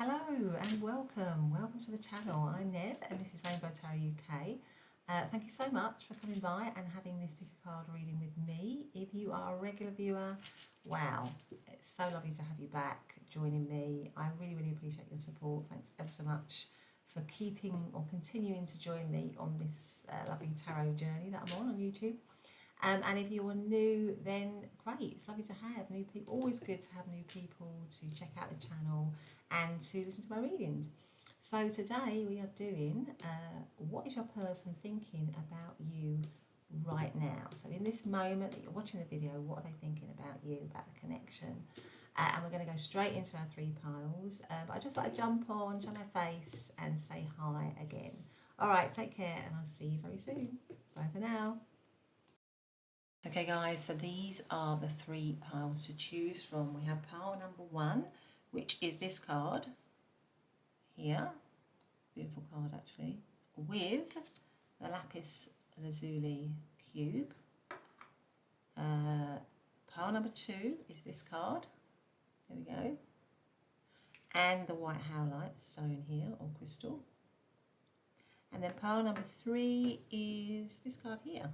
Hello and welcome to the channel. I'm Nev and this is Rainbow Tarot UK. Thank you so much for coming by and having this pick a card reading with me. If you are a regular viewer, wow, it's so lovely to have you back joining me. I really appreciate your support. Thanks ever so much for keeping or continuing to join me on this lovely tarot journey that I'm on YouTube. And if you are new, then great. It's lovely to have new people. Always good to have new people to check out the channel and to listen to my readings. So today we are doing what is your person thinking about you right now? So in this moment that you're watching the video, what are they thinking about you, about the connection? And we're going to go straight into our three piles. But I just thought I'd jump on, show my face and say hi again. All right, take care and I'll see you very soon. Bye for now. Okay guys, so these are the three piles to choose from. We have pile number one, which is this card here, beautiful card actually, with the Lapis Lazuli cube. Pile number two is this card, there we go, and the white Howlite stone here, or crystal. And then pile number three is this card here.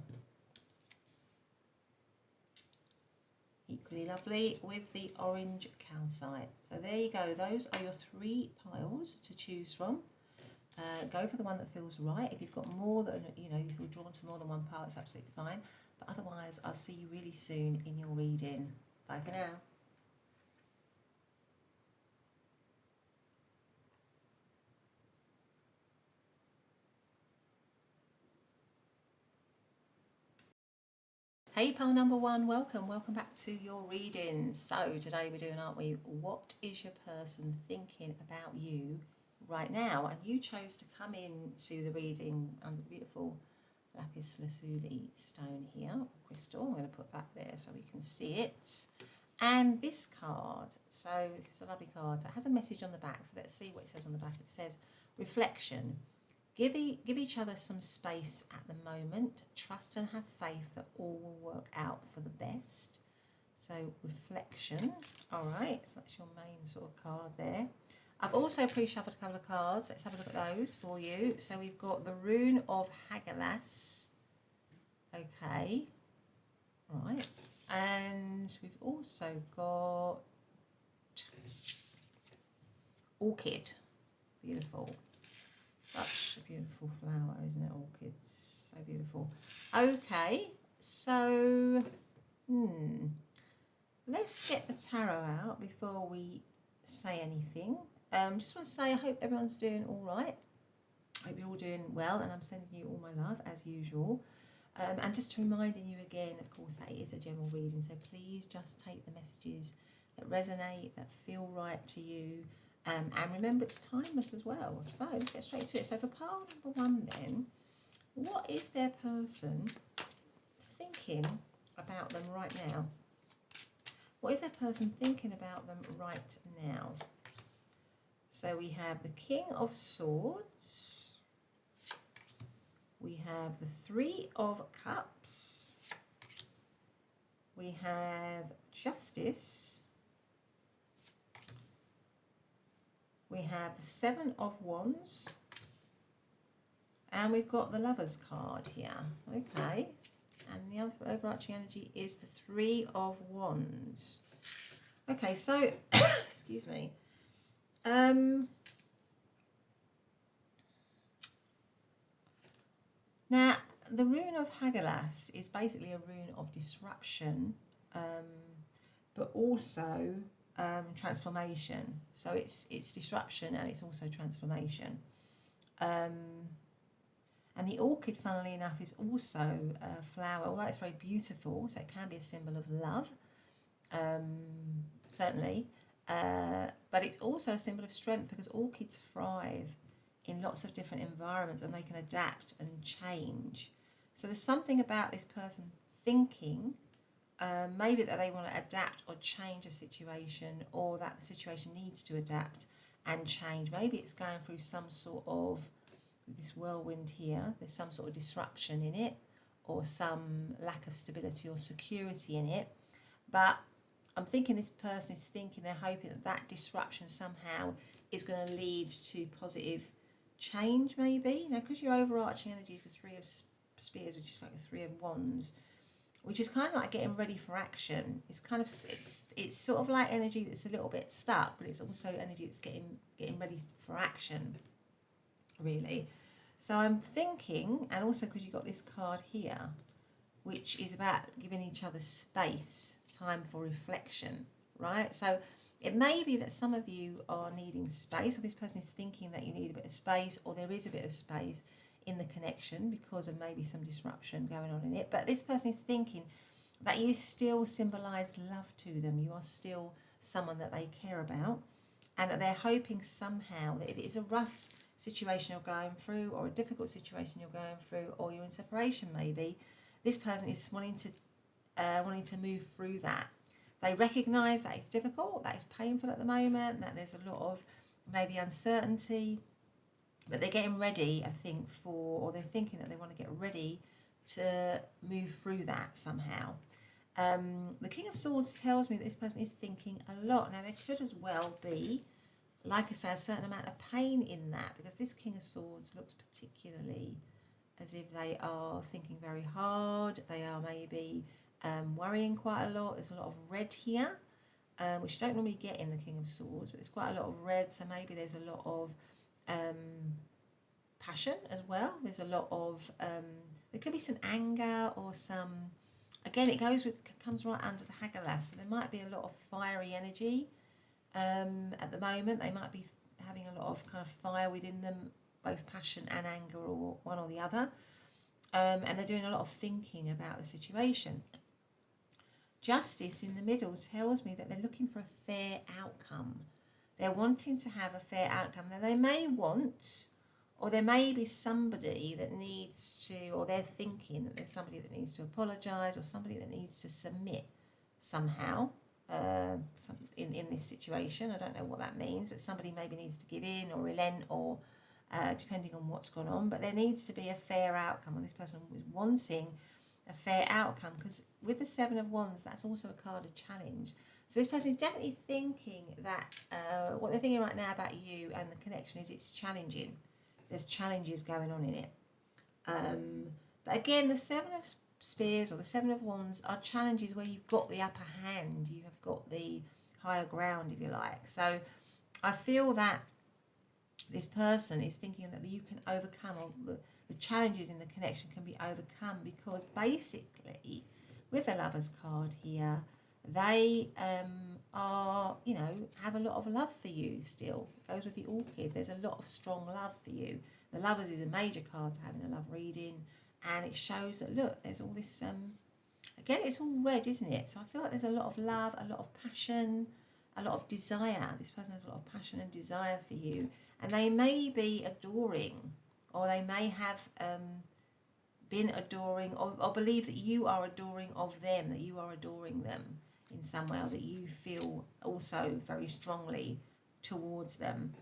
Equally lovely with the orange calcite. So there you go, those are your three piles to choose from. Go for the one that feels right. If you've got more than, if you're drawn to more than one pile, it's absolutely fine. But otherwise, I'll see you really soon in your reading. Bye for now. Hey pile number one, welcome back to your reading. So today we're doing, aren't we, what is your person thinking about you right now? And you chose to come into the reading under the beautiful Lapis Lazuli stone here, or crystal. I'm going to put that there so we can see it. And this card, so this is a lovely card. It has a message on the back, so let's see what it says on the back. It says, reflection. Give each other some space at the moment. Trust and have faith that all will work out for the best. So reflection. All right, so that's your main sort of card there. I've also pre-shuffled a couple of cards. Let's have a look at those for you. So we've got the Rune of Hagalas. Okay. Right. And we've also got Orchid. Beautiful. Such a beautiful flower, isn't it, orchids? So beautiful. Okay, so let's get the tarot out before we say anything. Just want to say I hope everyone's doing all right. I hope you're all doing well, and I'm sending you all my love as usual. And just reminding you again, of course, that it is a general reading, so please just take the messages that resonate, that feel right to you. And remember, it's timeless as well. So let's get straight to it. So for pile number one then, what is their person thinking about them right now? What is their person thinking about them right now? So we have the King of Swords. We have the Three of Cups. We have Justice. We have the Seven of Wands, and we've got the Lover's card here. Okay, and the overarching energy is the Three of Wands. Okay, so, excuse me. Now, the Rune of Hagalas is basically a rune of disruption, but also transformation. So it's disruption and it's also transformation. And the orchid, funnily enough, is also a flower, although it's very beautiful, so it can be a symbol of love, certainly, but it's also a symbol of strength, because orchids thrive in lots of different environments and they can adapt and change. So there's something about this person thinking maybe that they want to adapt or change a situation, or that the situation needs to adapt and change. Maybe it's going through some sort of, this whirlwind here, there's some sort of disruption in it, or some lack of stability or security in it. But I'm thinking this person is thinking, they're hoping that that disruption somehow is going to lead to positive change, maybe. You know, because your overarching energy is the Three of Spears, which is like the Three of Wands, which is kind of like getting ready for action. It's kind of, it's sort of like energy that's a little bit stuck, but it's also energy that's getting ready for action, really. So I'm thinking, and also because you got this card here, which is about giving each other space, time for reflection, right? So it may be that some of you are needing space, or this person is thinking that you need a bit of space, or there is a bit of space in the connection because of maybe some disruption going on in it. But this person is thinking that you still symbolize love to them. You are still someone that they care about, and that they're hoping somehow that if it's a rough situation you're going through, or a difficult situation you're going through, or you're in separation maybe, this person is wanting to move through that. They recognise that it's difficult, that it's painful at the moment, that there's a lot of maybe uncertainty, but they're getting ready, I think, or they're thinking that they want to get ready to move through that somehow. The King of Swords tells me that this person is thinking a lot. Now, there could as well be, like I say, a certain amount of pain in that, because this King of Swords looks particularly as if they are thinking very hard. They are maybe worrying quite a lot. There's a lot of red here, which you don't normally get in the King of Swords, but there's quite a lot of red, so maybe there's a lot of passion as well. There's a lot of, there could be some anger or some, again, it comes right under the Haggalah, so there might be a lot of fiery energy at the moment. They might be having a lot of kind of fire within them, both passion and anger, or one or the other, and they're doing a lot of thinking about the situation. Justice in the middle tells me that they're looking for a fair outcome. They're wanting to have a fair outcome. Now, they may want, or there may be somebody that needs to, or they're thinking that there's somebody that needs to apologise, or somebody that needs to submit somehow in this situation. I don't know what that means, but somebody maybe needs to give in or relent, or depending on what's gone on. But there needs to be a fair outcome, and this person was wanting a fair outcome, because with the Seven of Wands, that's also a card of challenge. So this person is definitely thinking that what they're thinking right now about you and the connection is it's challenging. There's challenges going on in it. But again, the Seven of Spears or the Seven of Wands are challenges where you've got the upper hand. You have got the higher ground, if you like. So I feel that this person is thinking that you can overcome, or the challenges in the connection can be overcome, because basically with the Lovers card here, they are, you know, have a lot of love for you still. It goes with the Orchid. There's a lot of strong love for you. The Lovers is a major card to have in a love reading, and it shows that, look, there's all this, again, it's all red, isn't it? So I feel like there's a lot of love, a lot of passion, a lot of desire. This person has a lot of passion and desire for you, and they may be adoring, or they may have been adoring, or believe that you are adoring of them, that you are adoring them in some way, or that you feel also very strongly towards them.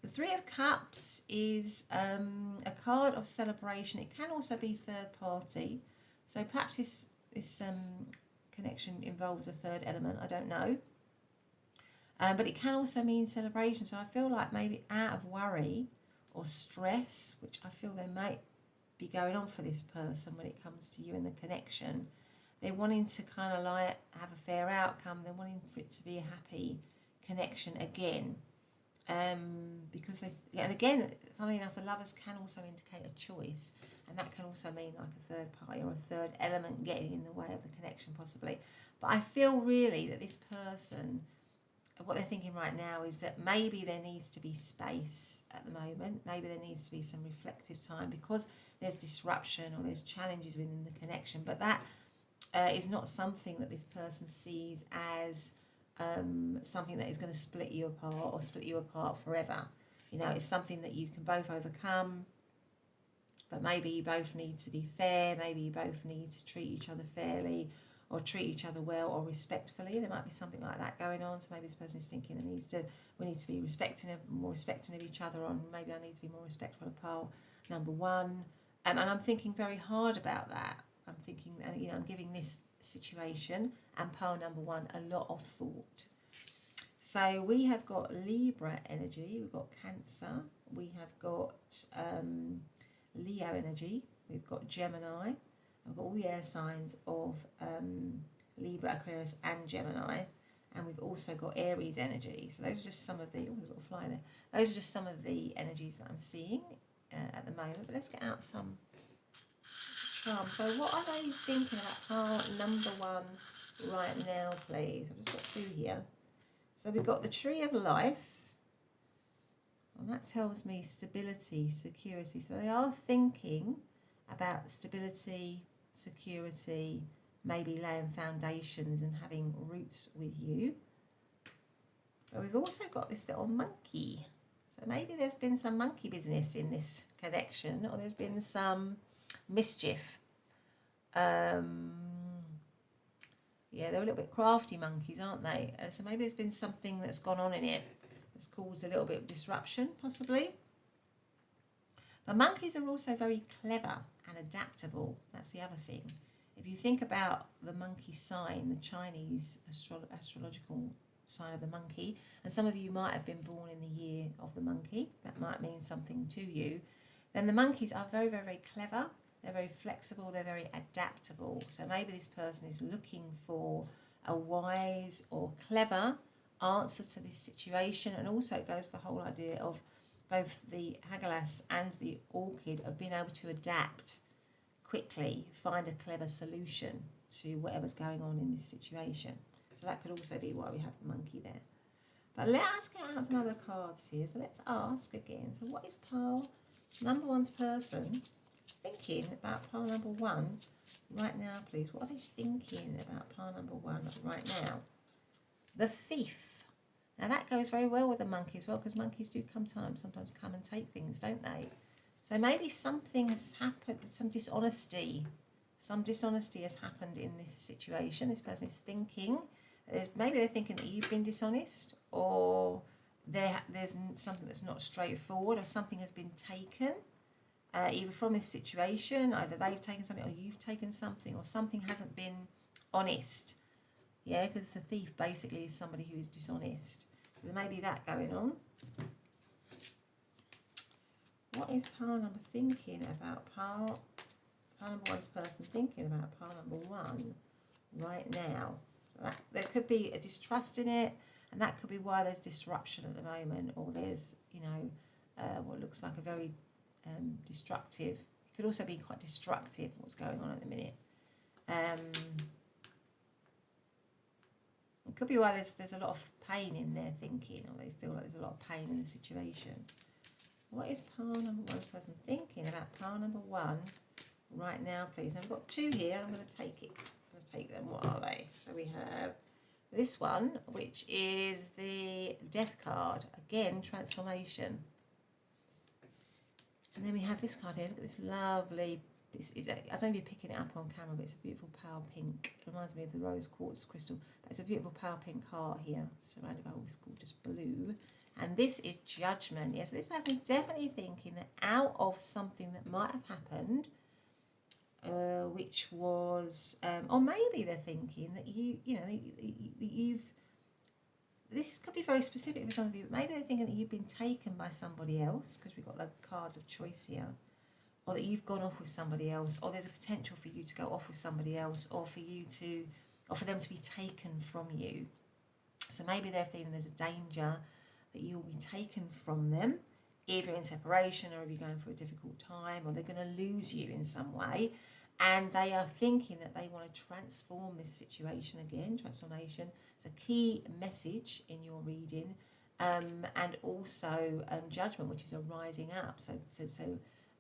The Three of Cups is a card of celebration. It can also be third party, so perhaps this connection involves a third element, I don't know. But it can also mean celebration. So I feel like maybe out of worry or stress, which I feel there might be going on for this person when it comes to you and the connection, they're wanting to kind of like have a fair outcome. They're wanting for it to be a happy connection again. Because and again, funnily enough, the Lovers can also indicate a choice, and that can also mean like a third party or a third element getting in the way of the connection possibly. But I feel really that this person, what they're thinking right now is that maybe there needs to be space at the moment. Maybe there needs to be some reflective time, because there's disruption or there's challenges within the connection. But that is not something that this person sees as something that is going to split you apart, or split you apart forever. You know, it's something that you can both overcome, but maybe you both need to be fair. Maybe you both need to treat each other fairly, or treat each other well or respectfully. There might be something like that going on. So maybe this person is thinking we need to be more respecting of each other, on maybe I need to be more respectful of part number one. And I'm thinking very hard about that. I'm thinking, you know, I'm giving this situation, and pile number 1, a lot of thought. So we have got Libra energy, we've got Cancer, we have got Leo energy, we've got Gemini, we've got all the air signs of Libra, Aquarius and Gemini, and we've also got Aries energy. So those are just some of the, oh, there's a little fly there. Those are just some of the energies that I'm seeing at the moment. But let's get out some charms. So what are they thinking about pile number 1 right now, please? I've just got 2 here. So we've got the Tree of Life. Well, that tells me stability, security. So they are thinking about stability, security, maybe laying foundations and having roots with you. But we've also got this little monkey. So maybe there's been some monkey business in this connection, or there's been some mischief. Yeah, they're a little bit crafty monkeys, aren't they? So maybe there's been something that's gone on in it that's caused a little bit of disruption, possibly. But monkeys are also very clever and adaptable. That's the other thing. If you think about the monkey sign, the Chinese astrological sign of the monkey, and some of you might have been born in the year of the monkey, that might mean something to you, then the monkeys are very, very, very clever. They're very flexible, they're very adaptable. So maybe this person is looking for a wise or clever answer to this situation. And also it goes to the whole idea of both the Hagelas and the orchid of being able to adapt quickly, find a clever solution to whatever's going on in this situation. So that could also be why we have the monkey there. But let us get out some other cards here. So let's ask again. So what is pile number 1's person thinking about pile number 1 right now, please? What are they thinking about pile number 1 right now? The Thief. Now that goes very well with the monkey as well, because monkeys do sometimes come and take things, don't they? So maybe something has happened, some dishonesty has happened in this situation. This person is thinking, maybe they're thinking that you've been dishonest, or there's something that's not straightforward, or something has been taken. Either from this situation, either they've taken something or you've taken something, or something hasn't been honest. Yeah, because the thief basically is somebody who is dishonest. So there may be that going on. What is pile number thinking about pile number 1's person thinking about pile number 1 right now? So there could be a distrust in it, and that could be why there's disruption at the moment, or there's, what looks like a very destructive. It could also be quite destructive what's going on at the minute. It could be why there's a lot of pain in their thinking, or they feel like there's a lot of pain in the situation. What is pile number 1's person thinking about pile number 1 right now, please? Now we've got 2 here, and I'm going to take it. I'm going to take them. What are they? So we have this one, which is the Death card. Again, transformation. And then we have this card here. Look at this lovely, I don't know if you're picking it up on camera, but it's a beautiful pale pink. It reminds me of the rose quartz crystal. But it's a beautiful pale pink heart here, surrounded by all this gorgeous blue. And this is Judgment. Yeah, so this person is definitely thinking that out of something that might have happened, which was, or maybe they're thinking that you've, this could be very specific for some of you, but maybe they're thinking that you've been taken by somebody else, because we've got the cards of choice here, or that you've gone off with somebody else, or there's a potential for you to go off with somebody else, or for them to be taken from you. So maybe they're feeling there's a danger that you'll be taken from them, either in separation, or if you're going through a difficult time, or they're going to lose you in some way. And they are thinking that they want to transform this situation again. Transformation is a key message in your reading. And also Judgment, which is a rising up. So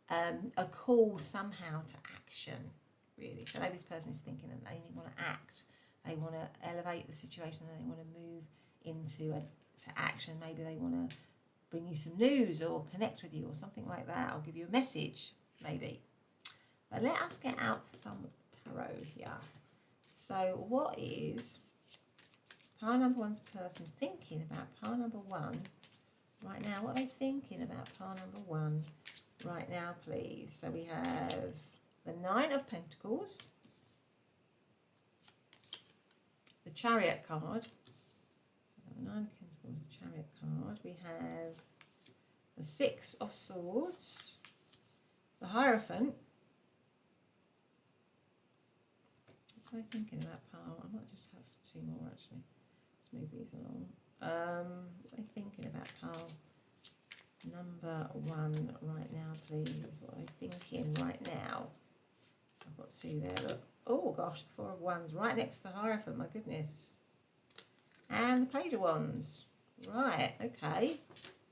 a call somehow to action, really. So maybe this person is thinking that they want to act. They want to elevate the situation, and they want to move into to action. Maybe they want to bring you some news, or connect with you, or something like that, or give you a message, maybe. But let us get out some tarot here. So what is pile number 1's person thinking about pile number 1 right now? What are they thinking about pile number 1 right now, please? So we have the 9 of Pentacles, the Chariot card. So the Nine of Pentacles, the Chariot card. We have the Six of Swords, the Hierophant. What am I thinking about, pal? I might just have two more actually. Let's move these along. What am I thinking about, pal? Number one right now, please. What am I thinking right now? I've got two there. Look. Oh gosh, the Four of Wands right next to the Hierophant. My goodness. And the Page of Wands. Right. Okay.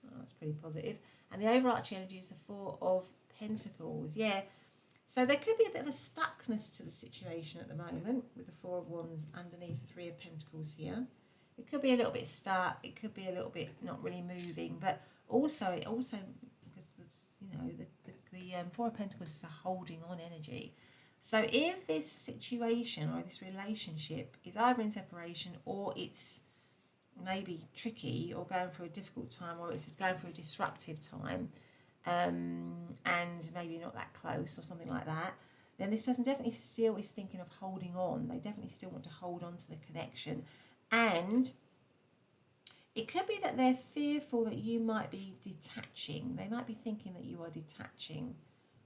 Oh, that's pretty positive. And the overarching energy is the Four of Pentacles. Yeah. So there could be a bit of a stuckness to the situation at the moment with the Four of Wands underneath the Three of Pentacles here. It could be a little bit stuck. It could be a little bit not really moving, but also because the Four of Pentacles is a holding on energy. So if this situation or this relationship is either in separation or it's maybe tricky or going through a difficult time or it's going through a disruptive time, and maybe not that close or something like that, then this person definitely still is thinking of holding on. They definitely still want to hold on to the connection. And it could be that they're fearful that you might be detaching. They might be thinking that you are detaching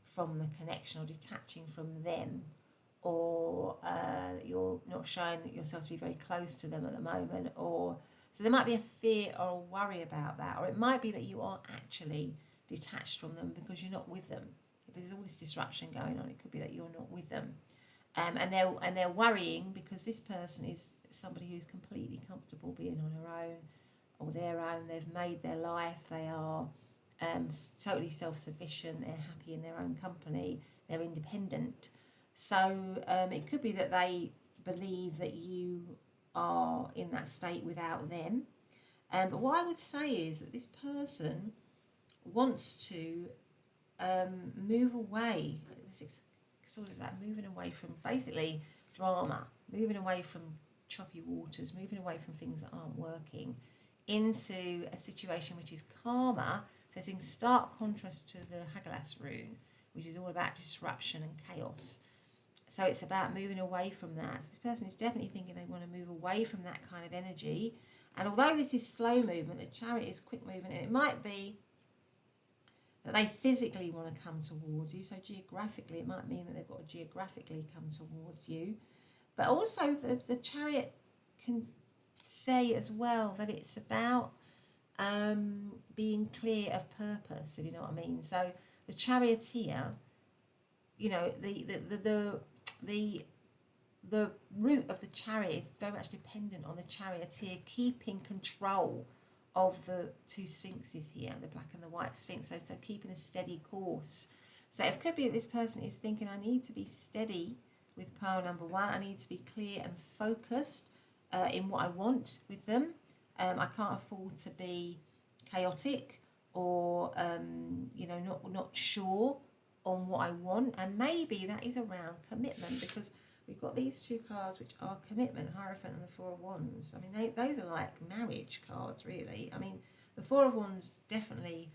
from the connection or detaching from them, or you're not showing that yourself to be very close to them at the moment, or so there might be a fear or a worry about that, or it might be that you are actually detached from them because you're not with them. If there's all this disruption going on, it could be that you're not with them, and they're worrying because this person is somebody who's completely comfortable being on her own or their own. They've made their life. They are totally self-sufficient. They're happy in their own company. They're independent. So it could be that they believe that you are in that state without them. But what I would say is that this person wants to move away. This sort of about moving away from basically drama, moving away from choppy waters, moving away from things that aren't working into a situation which is calmer. So it's in stark contrast to the Hagelas rune, which is all about disruption and chaos. So it's about moving away from that. So this person is definitely thinking they want to move away from that kind of energy. And although this is slow movement, the Chariot is quick movement, and it might be that they physically want to come towards you. So geographically, it might mean that they've got to geographically come towards you. But also the Chariot can say as well that it's about being clear of purpose, if you know what I mean. So the Charioteer, you know, the route of the Chariot is very much dependent on the Charioteer keeping control of the two sphinxes here, the black and the white sphinx, so keeping a steady course. So it could be that this person is thinking, I need to be steady with pile number one. I need to be clear and focused in what I want with them. I can't afford to be chaotic or not sure on what I want. And maybe that is around commitment, because we've got these two cards which are commitment, Hierophant and the Four of Wands. I mean, those are like marriage cards, really. I mean, the Four of Wands definitely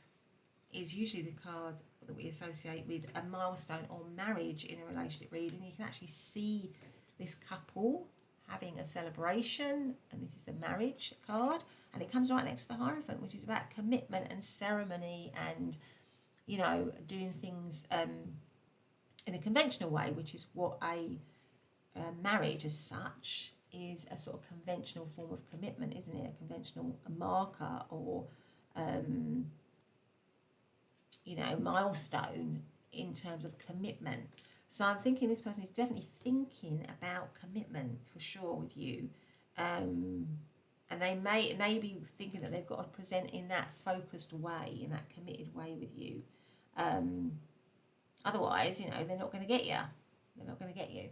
is usually the card that we associate with a milestone or marriage in a relationship reading. You can actually see this couple having a celebration, and this is the marriage card, and it comes right next to the Hierophant, which is about commitment and ceremony and, you know, doing things in a conventional way, which is what a marriage as such is, a sort of conventional form of commitment, isn't it? A conventional marker or milestone in terms of commitment. So I'm thinking this person is definitely thinking about commitment for sure with you, and they may be thinking that they've got to present in that focused way, in that committed way with you. Otherwise, you know, they're not going to get you. They're not going to get you.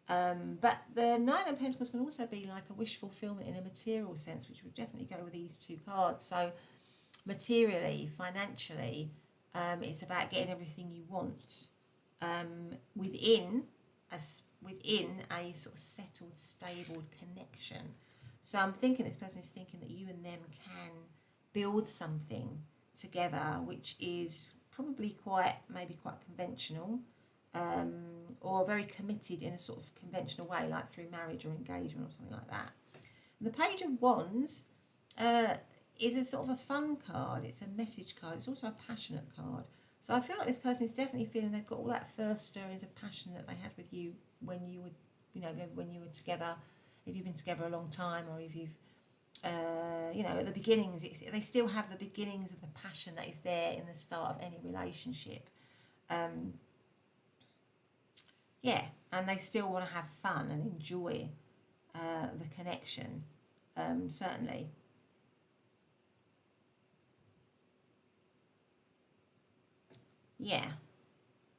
But the Nine of Pentacles can also be like a wish fulfillment in a material sense, which would definitely go with these two cards. So materially, financially, it's about getting everything you want within a sort of settled, stable connection. So I'm thinking this person is thinking that you and them can build something together, which is probably quite conventional, or very committed in a sort of conventional way, like through marriage or engagement or something like that. And the Page of Wands is a sort of a fun card. It's a message card. It's also a passionate card. So I feel like this person is definitely feeling they've got all that first stirrings of passion that they had with you when you were, when you were together. If you've been together a long time, or if you've, at the beginnings, they still have the beginnings of the passion that is there in the start of any relationship. And they still want to have fun and enjoy the connection, certainly. Yeah.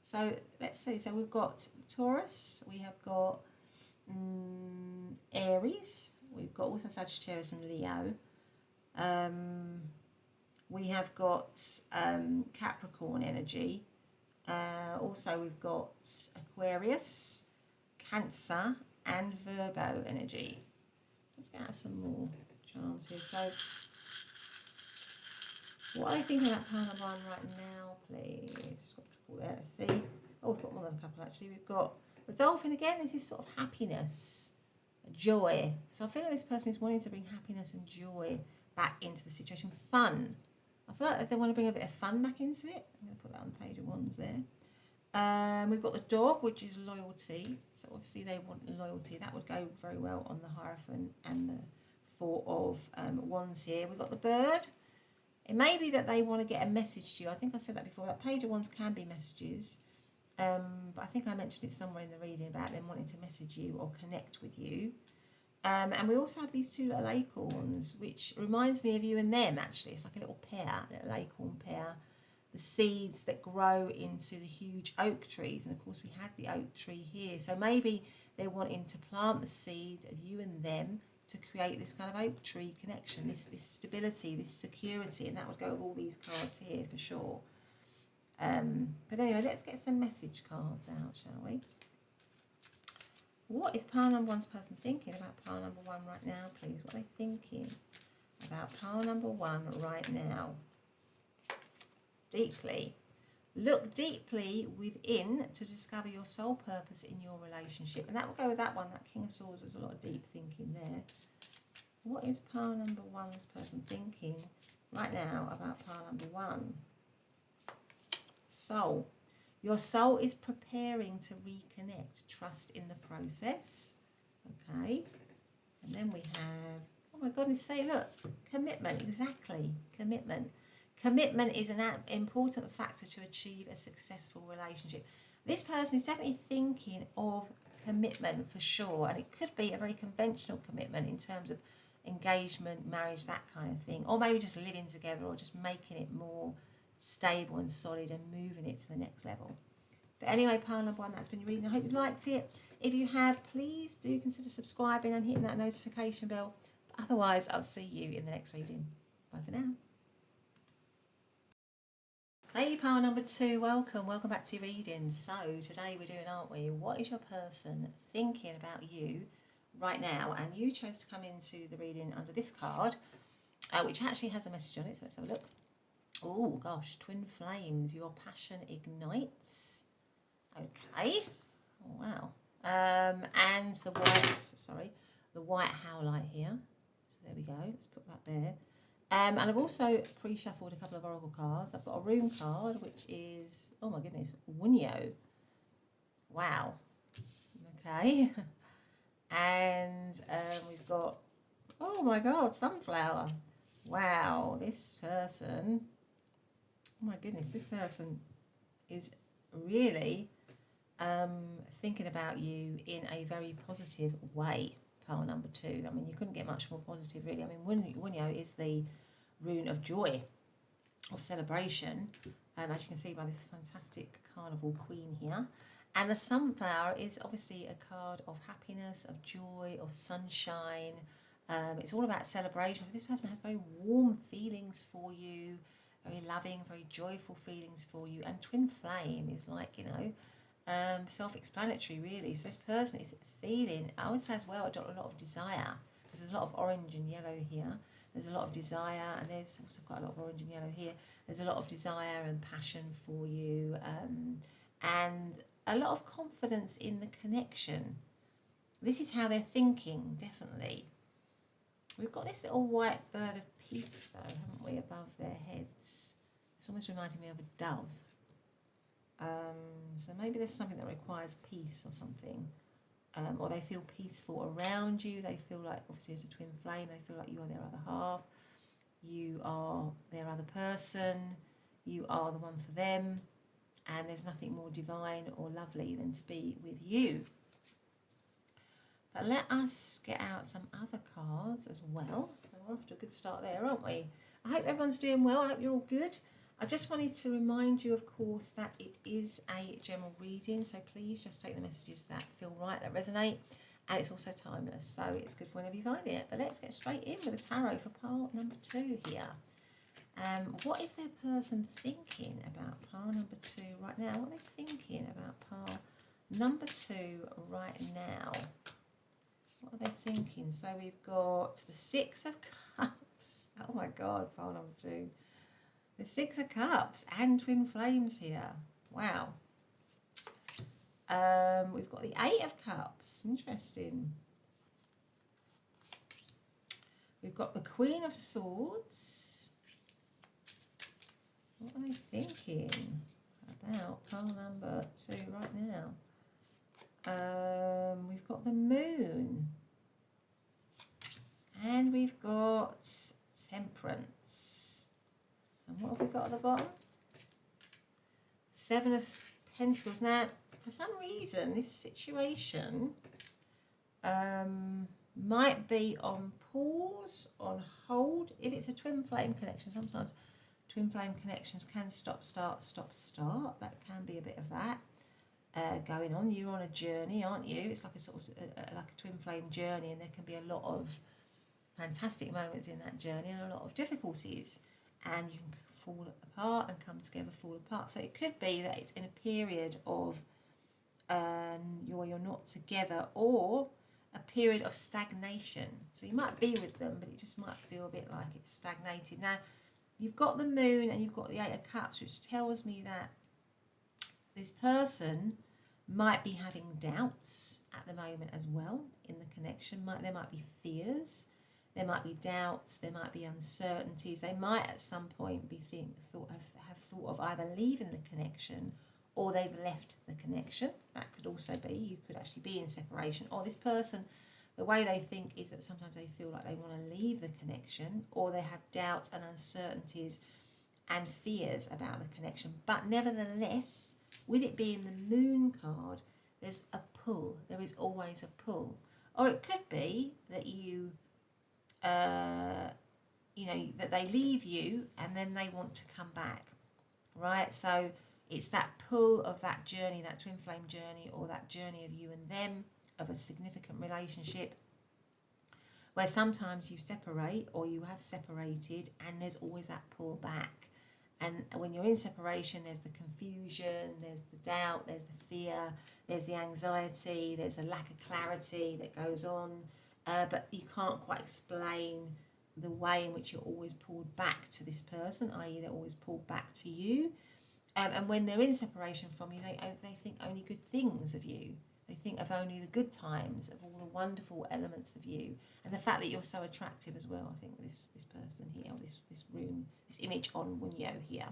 So let's see. So we've got Taurus, we have got Aries, we've got also Sagittarius and Leo. We have got Capricorn energy. Also we've got Aquarius, Cancer and Virgo energy. Let's get out some more charms here. So what are they thinking about pile number 1 right now, please? Got a couple there, let's see. Oh, we've got more than a couple actually. We've got the Dolphin again. This is sort of happiness, joy. So I feel like this person is wanting to bring happiness and joy back into the situation. Fun. I feel like they want to bring a bit of fun back into it. I'm going to put that on the Page of Wands there. We've got the Dog, which is loyalty. So obviously they want loyalty. That would go very well on the Hierophant and the Four of Wands here. We've got the Bird. It may be that they want to get a message to you. I think I said that before. That Page of Wands can be messages. But I think I mentioned it somewhere in the reading about them wanting to message you or connect with you. And we also have these 2 little acorns, which reminds me of you and them, actually. It's like a little pair, a little acorn pair. The seeds that grow into the huge oak trees. And, of course, we had the oak tree here. So maybe they're wanting to plant the seed of you and them to create this kind of oak tree connection, this stability, this security. And that would go with all these cards here for sure. But anyway, let's get some message cards out, shall we? What is pile number 1's person thinking about pile number 1 right now, please? What are they thinking about pile number 1 right now? Deeply. Look deeply within to discover your soul purpose in your relationship. And that will go with that one. That King of Swords was a lot of deep thinking there. What is pile number 1's person thinking right now about pile number 1? Soul. Your soul is preparing to reconnect. Trust in the process. Okay. And then we have, oh my goodness, say, look, commitment. Exactly. Commitment. Commitment is an important factor to achieve a successful relationship. This person is definitely thinking of commitment for sure. And it could be a very conventional commitment in terms of engagement, marriage, that kind of thing. Or maybe just living together or just making it more stable and solid and moving it to the next level. But anyway, pile number 1, that's been your reading. I hope you liked it. If you have, please do consider subscribing and hitting that notification bell. But otherwise, I'll see you in the next reading. Bye for now. Hey, pile number 2, welcome back to your reading. So today we're doing, aren't we, what is your person thinking about you right now? And you chose to come into the reading under this card, which actually has a message on it, so let's have a look. Oh gosh, twin flames, your passion ignites. Okay, oh, wow. And the white howlite here. So there we go, let's put that there. And I've also pre-shuffled a couple of oracle cards. I've got a rune card, which is, oh my goodness, Wunyo. Wow. Okay. And we've got, oh my God, sunflower. Wow, this person, oh my goodness, this person is really thinking about you in a very positive way, pile number 2. I mean, you couldn't get much more positive, really. I mean, Wunyo is the rune of joy, of celebration, as you can see by this fantastic carnival queen here. And the sunflower is obviously a card of happiness, of joy, of sunshine. It's all about celebration. So this person has very warm feelings for you, very loving, very joyful feelings for you. And twin flame is like, you know, self-explanatory really. So this person is feeling, I would say as well, a lot of desire, because there's a lot of orange and yellow here. There's a lot of desire, and there's also quite a lot of orange and yellow here. There's a lot of desire and passion for you, and a lot of confidence in the connection. This is how they're thinking, definitely. We've got this little white bird of peace, though, haven't we, above their heads. It's almost reminding me of a dove. So maybe there's something that requires peace or something. Or they feel peaceful around you. They feel like, obviously, as a twin flame, they feel like you are their other half. You are their other person. You are the one for them. And there's nothing more divine or lovely than to be with you. But let us get out some other cards as well. So we're off to a good start there, aren't we? I hope everyone's doing well. I hope you're all good. I just wanted to remind you, of course, that it is a general reading. So please just take the messages that feel right, that resonate. And it's also timeless. So it's good for whenever you find it. But let's get straight in with the tarot for pile number 2 here. What is their person thinking about pile number 2 right now? What are they thinking about pile number 2 right now? What are they thinking? So we've got the 6 of Cups. Oh my God, pile number 2. The 6 of Cups and twin flames here. Wow. We've got the 8 of Cups. Interesting. We've got the Queen of Swords. What are they thinking about pile number 2 right now? We've got the Moon. And we've got Temperance. And what have we got at the bottom? 7 of Pentacles. Now, for some reason, this situation might be on pause, on hold. If it's a twin flame connection, sometimes twin flame connections can stop, start, stop, start. That can be a bit of that going on. You're on a journey, aren't you? It's like a sort of like a twin flame journey, and there can be a lot of fantastic moments in that journey and a lot of difficulties, and you can fall apart and come together, fall apart. So it could be that it's in a period of you're not together, or a period of stagnation. So you might be with them, but it just might feel a bit like it's stagnated. Now, you've got the Moon and you've got the 8 of Cups, which tells me that this person might be having doubts at the moment as well in the connection. There might be fears, there might be doubts, there might be uncertainties. They might at some point have thought of either leaving the connection, or they've left the connection. That could also be, you could actually be in separation. Or this person, the way they think is that sometimes they feel like they want to leave the connection, or they have doubts and uncertainties and fears about the connection. But nevertheless, with it being the Moon card, there's a pull. There is always a pull. Or it could be that that they leave you and then they want to come back, right? So it's that pull of that journey, that twin flame journey, or that journey of you and them, of a significant relationship, where sometimes you separate or you have separated and there's always that pull back. And when you're in separation, there's the confusion, there's the doubt, there's the fear, there's the anxiety, there's a lack of clarity that goes on, but you can't quite explain the way in which you're always pulled back to this person, i.e. they're always pulled back to you. And when they're in separation from you, they think only good things of you. They think of only the good times, of all the wonderful elements of you. And the fact that you're so attractive as well, I think, this person here, or this rune, this image on Wunyo here.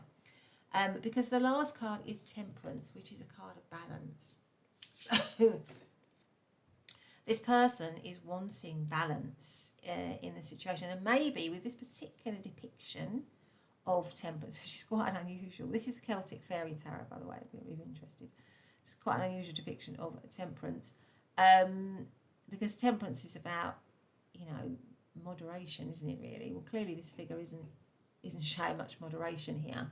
Because the last card is Temperance, which is a card of balance. So this person is wanting balance in the situation. And maybe with this particular depiction of Temperance, which is quite an unusual. This is the Celtic Fairy Tarot, by the way, if you're really interested. It's quite an unusual depiction of Temperance, because Temperance is about, moderation, isn't it? Really. Well, clearly this figure isn't showing much moderation here.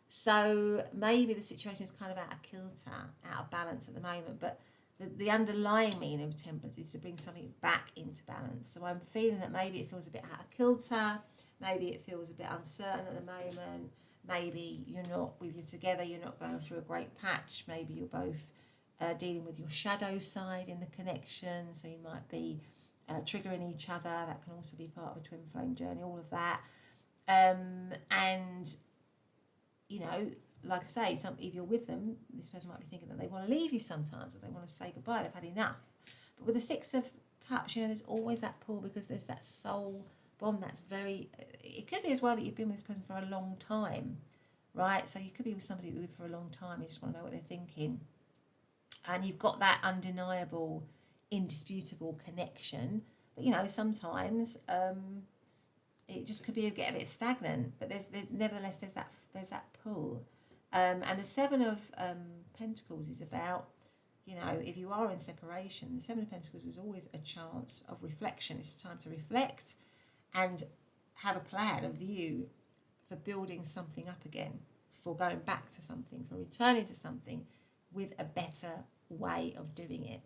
So maybe the situation is kind of out of kilter, out of balance at the moment. But the underlying meaning of Temperance is to bring something back into balance. So I'm feeling that maybe it feels a bit out of kilter. Maybe it feels a bit uncertain at the moment. Maybe you're not, with you together, you're not going through a great patch. Maybe you're both dealing with your shadow side in the connection. So you might be triggering each other. That can also be part of a twin flame journey, all of that. And, like I say, if you're with them, this person might be thinking that they want to leave you sometimes, or they want to say goodbye, they've had enough. But with the Six of Cups, you know, there's always that pull, because there's that soul bond that's very, it could be as well that you've been with this person for a long time, right? So you could be with somebody that you've been for a long time, you just want to know what they're thinking. And you've got that undeniable, indisputable connection. But, you know, sometimes it just could be get a bit stagnant, but there's nevertheless there's that pull. And the Seven of Pentacles is about, you know, if you are in separation, the Seven of Pentacles is always a chance of reflection. It's time to reflect and have a plan, a view for building something up again, for going back to something, for returning to something with a better way of doing it.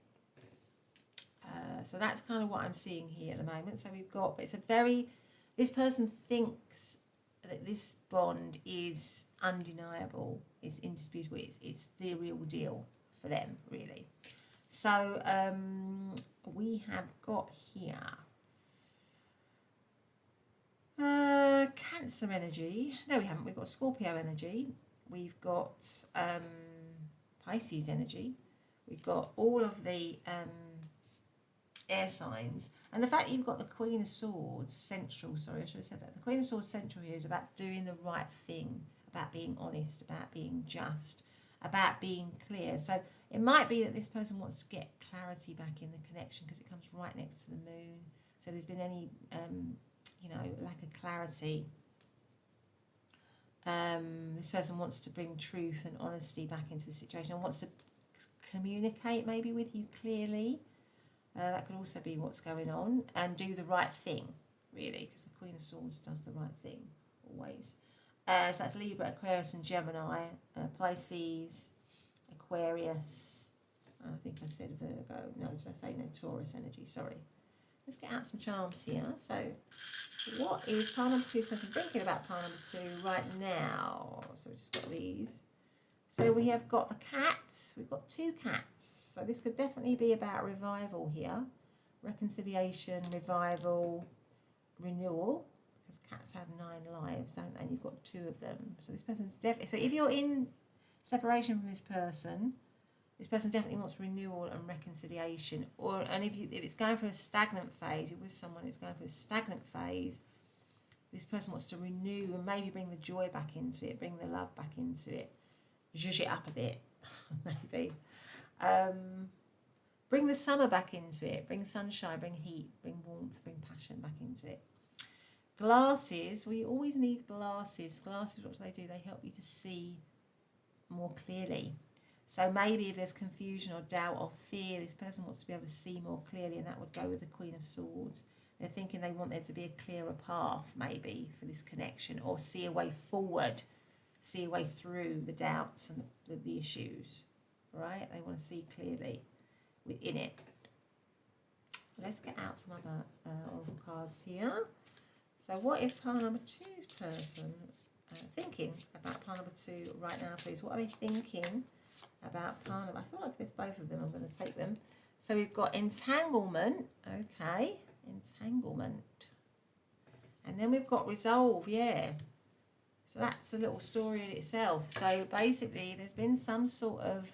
So that's kind of what I'm seeing here at the moment. So we've got, it's a very, this person thinks that this bond is undeniable, is indisputable, it's the real deal for them, really. So we have got here Cancer energy. No, we haven't. We've got Scorpio energy. We've got Pisces energy. We've got all of the air signs. And the fact that you've got the Queen of Swords central, sorry, I should have said that. The Queen of Swords central here is about doing the right thing, about being honest, about being just, about being clear. So it might be that this person wants to get clarity back in the connection, because it comes right next to the moon. So there's been any, you know, lack of clarity. This person wants to bring truth and honesty back into the situation, and wants to communicate maybe with you clearly. That could also be what's going on, and do the right thing, really, because the Queen of Swords does the right thing always. So that's Libra, Aquarius and Gemini, Pisces, Aquarius, and I think I said Virgo. No, did I say no? Taurus energy, sorry. Let's get out some charms here. So what is pile number 2 person thinking about pile number 2 right now? So we've just got these. So we have got the cats. We've got 2 cats. So this could definitely be about revival here. Reconciliation, revival, renewal. Because cats have 9 lives, don't they? And you've got 2 of them. So this person's definitely... So if you're in separation from this person definitely wants renewal and reconciliation. And if it's going through a stagnant phase, you're with someone who's going through a stagnant phase, this person wants to renew and maybe bring the joy back into it, bring the love back into it. Zhuzh it up a bit, maybe. Bring the summer back into it. Bring sunshine, bring heat, bring warmth, bring passion back into it. Glasses, we always need glasses. Glasses, what do? They help you to see more clearly. So maybe if there's confusion or doubt or fear, this person wants to be able to see more clearly, and that would go with the Queen of Swords. They're thinking they want there to be a clearer path, maybe, for this connection, or see a way forward. See a way through the doubts and the issues, right? They want to see clearly within it. Let's get out some other oracle cards here. So what is pile number 2's person thinking about pile number 2 right now, please? What are they thinking about pile number? I feel like there's both of them. I'm going to take them. So we've got entanglement. Okay, entanglement. And then we've got resolve, yeah. So that's a little story in itself. So basically there's been some sort of,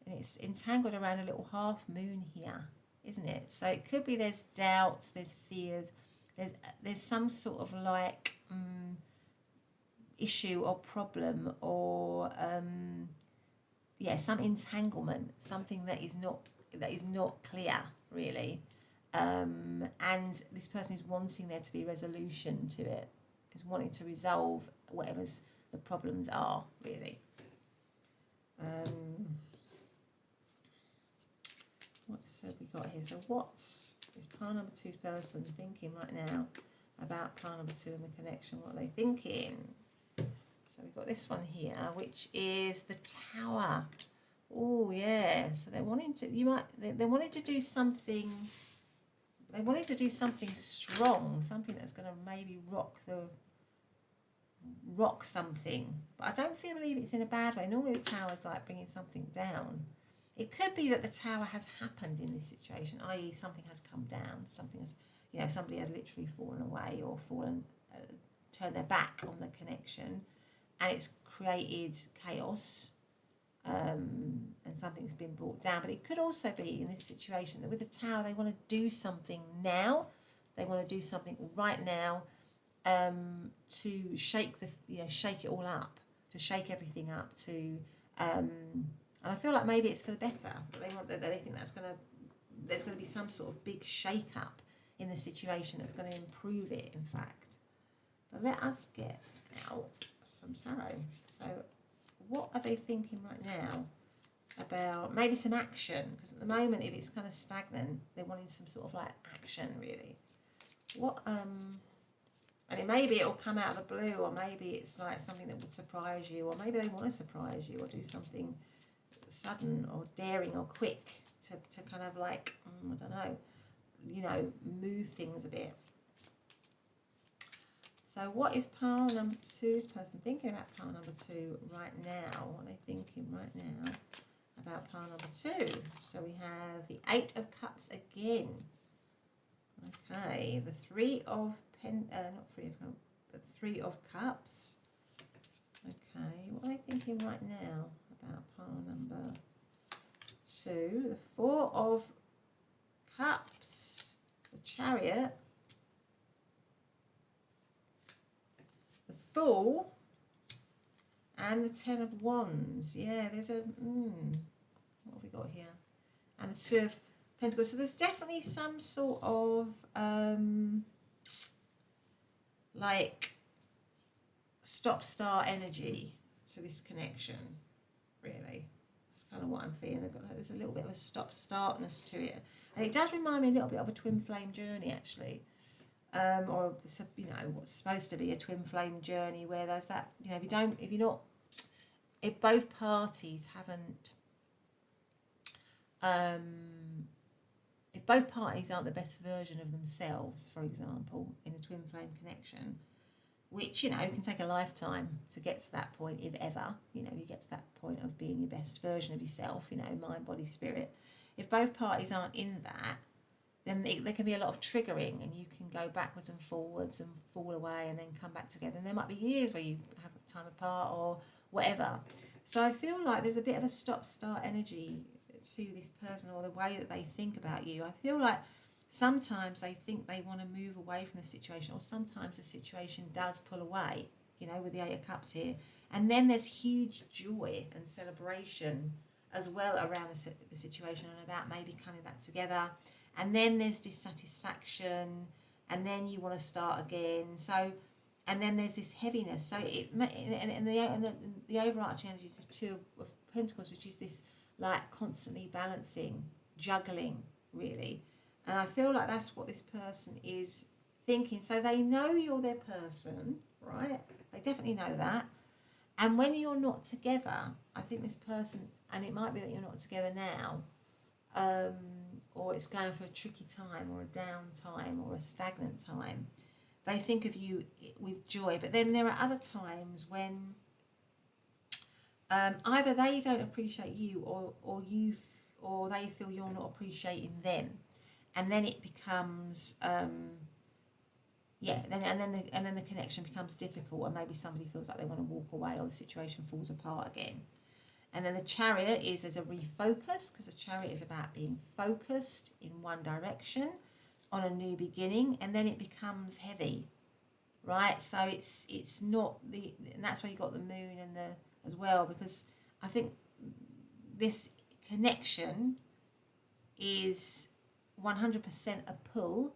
and it's entangled around a little half moon here, isn't it? So it could be there's doubts, there's fears, there's some sort of like issue or problem, or yeah, some entanglement, something that is not clear, really. And this person is wanting there to be resolution to it. Is wanting to resolve whatever's the problems are, really. What have we got here? So what's is pile number 2's person thinking right now about pile number 2 and the connection? What are they thinking? So we've got this one here, which is the Tower. Oh yeah. So they're wanting to. They wanted to do something. They wanted to do something strong, something that's going to maybe rock something. But I don't believe it's in a bad way. Normally the Tower's like bringing something down. It could be that the Tower has happened in this situation, i.e. something has come down, something has, you know, somebody has literally fallen away or turned their back on the connection. and it's created chaos, and something's been brought down. But it could also be in this situation that with the Tower, they want to do something now. They want to do something right now, to shake shake it all up, to shake everything up, to and I feel like maybe it's for the better. They think there's going to be some sort of big shake up in the situation that's going to improve it, in fact. But let us get out some tarot. So what are they thinking right now about maybe some action? Because at the moment, if it's kind of stagnant, they're wanting some sort of like action, really. What and maybe it'll come out of the blue, or maybe it's like something that would surprise you, or maybe they want to surprise you or do something sudden or daring or quick to kind of like, I don't know, move things a bit. So what is pile number 2's person thinking about pile number 2 right now? What are they thinking right now about pile number 2? So we have the 8 of Cups again. Okay, the 3 of but 3 of Cups. Okay, what are they thinking right now about pile number 2? The 4 of Cups, the Chariot, the Fool, and the 10 of Wands. Yeah, there's a what have we got here? And the 2 of Pentacles. So there's definitely some sort of like stop-start energy to this connection, really. That's kind of what I'm feeling. There's a little bit of a stop-startness to it. And it does remind me a little bit of a twin flame journey, actually. Or, what's supposed to be a twin flame journey, where there's that, if both parties haven't, if both parties aren't the best version of themselves, for example, in a twin flame connection, which, can take a lifetime to get to that point, if ever, you get to that point of being your best version of yourself, mind, body, spirit. If both parties aren't in that, then there can be a lot of triggering, and you can go backwards and forwards and fall away and then come back together. And there might be years where you have time apart or whatever. So I feel like there's a bit of a stop-start energy to this person, or the way that they think about you. I feel like sometimes they think they want to move away from the situation, or sometimes the situation does pull away, with the 8 of Cups here. And then there's huge joy and celebration as well around the situation, and about maybe coming back together. And then there's dissatisfaction, and then you want to start again. So, and then there's this heaviness. So the overarching energy is the 2 of Pentacles, which is this like constantly balancing, juggling, really. And I feel like that's what this person is thinking. So they know you're their person, right? They definitely know that. And when you're not together, I think this person, and it might be that you're not together now, or it's going for a tricky time, or a down time, or a stagnant time, they think of you with joy. But then there are other times when either they don't appreciate you, or they feel you're not appreciating them, and then it becomes then the connection becomes difficult, and maybe somebody feels like they want to walk away, or the situation falls apart again. And then the Chariot is there's a refocus, because the Chariot is about being focused in one direction on a new beginning, and then it becomes heavy, right? So it's not and that's why you got the Moon and the as well, because I think this connection is 100% a pull,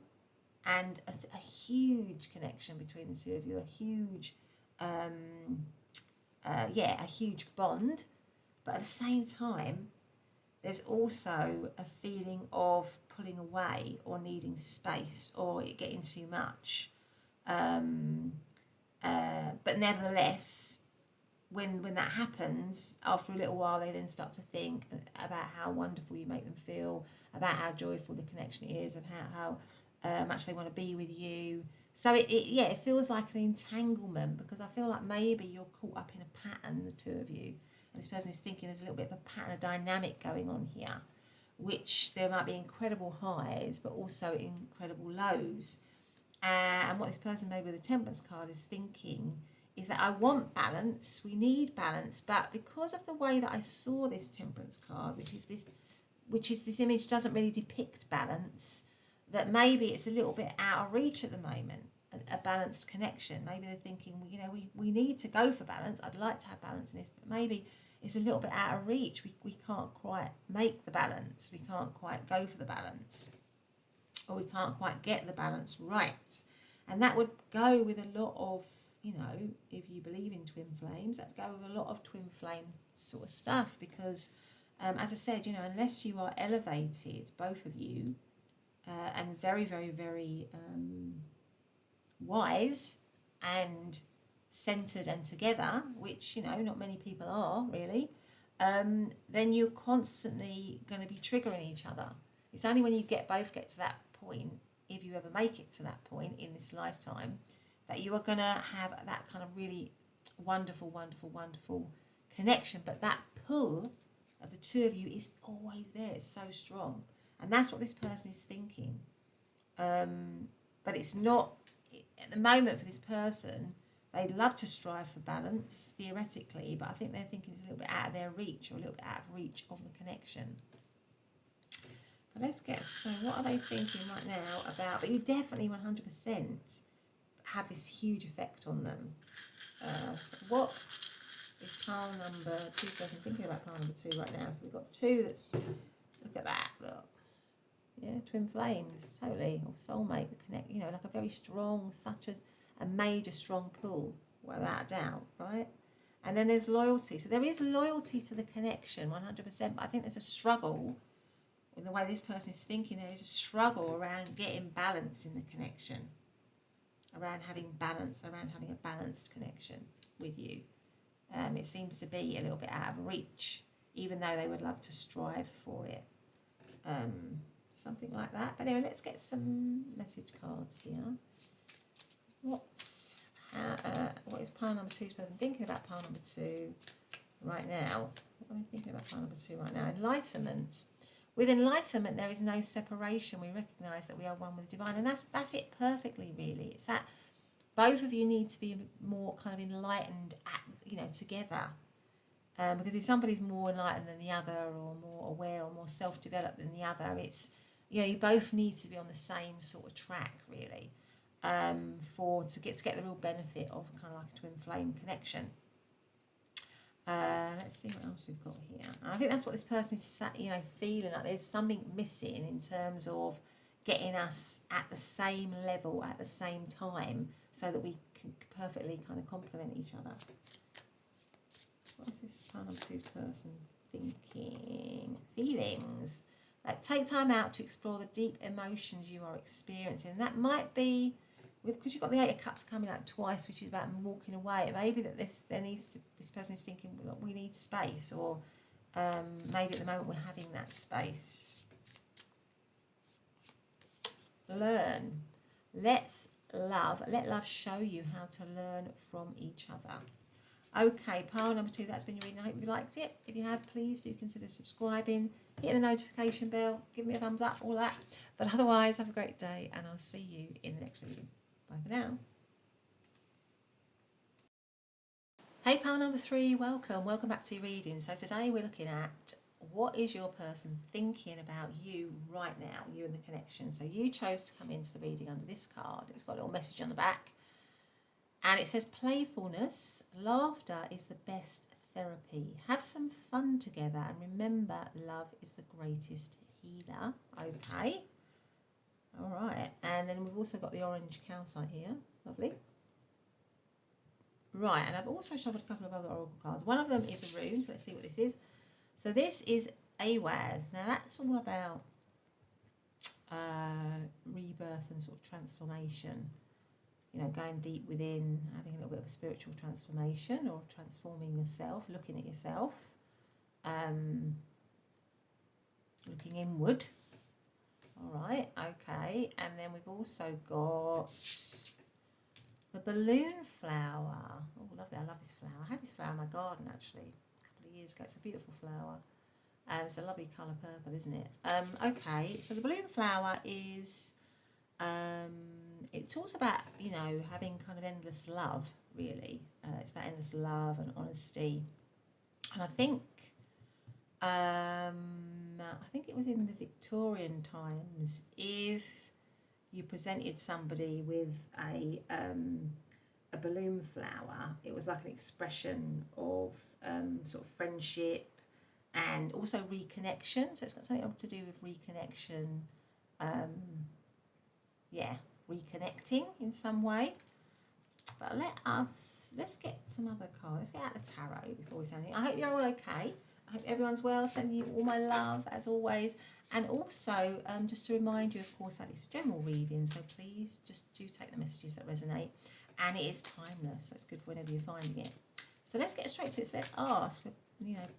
and a huge connection between the two of you, a huge a huge bond. But at the same time, there's also a feeling of pulling away, or needing space, or it getting too much. But nevertheless, when that happens, after a little while, they then start to think about how wonderful you make them feel, about how joyful the connection is, and how much they want to be with you. So it feels like an entanglement, because I feel like maybe you're caught up in a pattern, the two of you. And this person is thinking there's a little bit of a pattern, a dynamic going on here, which there might be incredible highs, but also incredible lows. And what this person maybe with the Temperance card is thinking is that I want balance, we need balance, but because of the way that I saw this Temperance card, which is this image doesn't really depict balance, that maybe it's a little bit out of reach at the moment, a balanced connection. Maybe they're thinking, well, you know, we need to go for balance. I'd like to have balance in this, but maybe it's a little bit out of reach. We can't quite make the balance. We can't quite go for the balance, or we can't quite get the balance right. And that would go with a lot of, you know, if you believe in twin flames, that'd go with a lot of twin flame sort of stuff, because as I said, you know, unless you are elevated, both of you, and very, very, very wise and centered and together, which, you know, not many people are really, then you're constantly going to be triggering each other. It's only when you both get to that point, if you ever make it to that point in this lifetime, that you are going to have that kind of really wonderful, wonderful, wonderful connection. But that pull of the two of you is always there. It's so strong. And that's what this person is thinking. But it's not, at the moment for this person, they'd love to strive for balance, theoretically, but I think they're thinking it's a little bit out of their reach, or a little bit out of reach of the connection. But let's get, so what are they thinking right now about, but you definitely 100% have this huge effect on them. So what is pile number 2? I'm thinking about pile number 2 right now. So we've got 2 that's, look at that, look. Yeah, twin flames, totally, or soulmate, connect, you know, like a very strong, such as a major strong pull, without a doubt, right? And then there's loyalty. So there is loyalty to the connection, 100%, but I think there's a struggle in the way this person is thinking. There is a struggle around getting balance in the connection, around having balance, around having a balanced connection with you. It seems to be a little bit out of reach, even though they would love to strive for it. Something like that. But anyway, let's get some message cards here. What is pile number 2's person thinking about pile number 2 right now? What are they thinking about pile number 2 right now? Enlightenment. With enlightenment, there is no separation. We recognise that we are one with the divine, and that's it perfectly, really. It's that both of you need to be more kind of enlightened, you know, together. Because if somebody's more enlightened than the other, or more aware, or more self-developed than the other, it's, you know, you both need to be on the same sort of track, really, to get the real benefit of kind of like a twin flame connection. Let's see what else we've got here. I think that's what this person is, you know, feeling like there's something missing in terms of getting us at the same level at the same time, so that we can perfectly kind of complement each other. What is this pile number 2's person thinking? Feelings. Like, take time out to explore the deep emotions you are experiencing. That might be, because you've got the 8 of Cups coming out twice, which is about walking away. It may be that this person is thinking, well, we need space, or maybe at the moment we're having that space. Learn. Let love show you how to learn from each other. Okay, pile number 2, that's been your reading. I hope you liked it. If you have, please do consider subscribing, hit the notification bell, give me a thumbs up, all that. But otherwise, have a great day, and I'll see you in the next reading. Bye for now. Hey, pile number 3, welcome back to your reading. So today we're looking at, what is your person thinking about you right now, you and the connection. So you chose to come into the reading under this card. It's got a little message on the back. And it says, playfulness, laughter is the best therapy. Have some fun together, and remember, love is the greatest healer. Okay. All right. And then we've also got the orange calcite here. Lovely. Right. And I've also shuffled a couple of other oracle cards. One of them is a rune. So let's see what this is. So this is Awaz. Now that's all about rebirth and sort of transformation. You know, going deep within, having a little bit of a spiritual transformation, or transforming yourself, looking at yourself, looking inward. All right, okay. And then we've also got the balloon flower. Oh, lovely. I love this flower. I had this flower in my garden, actually, a couple of years ago. It's a beautiful flower. It's a lovely colour purple, isn't it? Okay, so the balloon flower is... it talks about, you know, having kind of endless love, really. It's about endless love and honesty. And I think it was in the Victorian times, if you presented somebody with a balloon flower, it was like an expression of sort of friendship and also reconnection. So it's got something to do with reconnection, reconnecting in some way. But let's get some other cards. Let's get out the tarot before we say anything. I hope you're all okay. I hope everyone's well. Sending you all my love as always. And also, just to remind you, of course, that it's a general reading. So please just do take the messages that resonate. And it is timeless. So it's good whenever you're finding it. So let's get straight to it. So let's ask for,